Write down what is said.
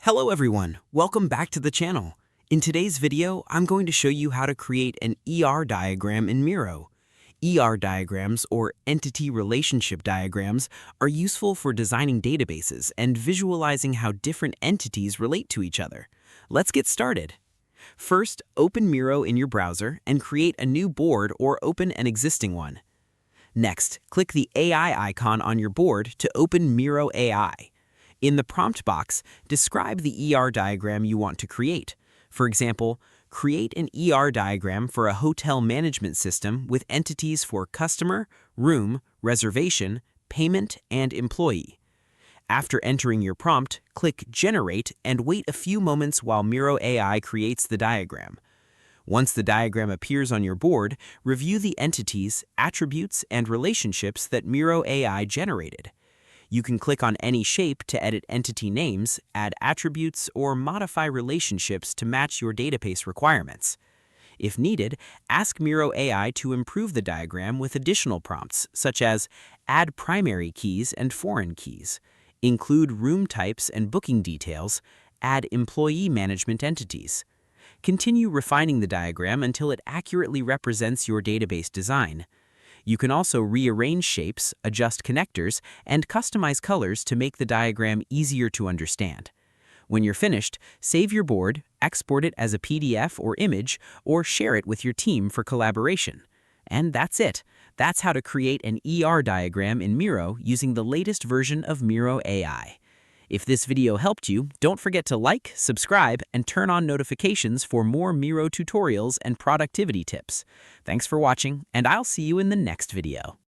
Hello everyone, welcome back to the channel. In today's video, I'm going to show you how to create an ER diagram in Miro. ER diagrams, or entity relationship diagrams, are useful for designing databases and visualizing how different entities relate to each other. Let's get started. First, open Miro in your browser and create a new board or open an existing one. Next, click the AI icon on your board to open Miro AI. In the prompt box, describe the ER diagram you want to create. For example, create an ER diagram for a hotel management system with entities for customer, room, reservation, payment, and employee. After entering your prompt, click Generate and wait a few moments while Miro AI creates the diagram. Once the diagram appears on your board, review the entities, attributes, and relationships that Miro AI generated. You can click on any shape to edit entity names, add attributes, or modify relationships to match your database requirements. If needed, ask Miro AI to improve the diagram with additional prompts, such as add primary keys and foreign keys, include room types and booking details, add employee management entities. Continue refining the diagram until it accurately represents your database design. You can also rearrange shapes, adjust connectors, and customize colors to make the diagram easier to understand. When you're finished, save your board, export it as a PDF or image, or share it with your team for collaboration. And that's it. That's how to create an ER diagram in Miro using the latest version of Miro AI. If this video helped you, don't forget to like, subscribe, and turn on notifications for more Miro tutorials and productivity tips. Thanks for watching, and I'll see you in the next video.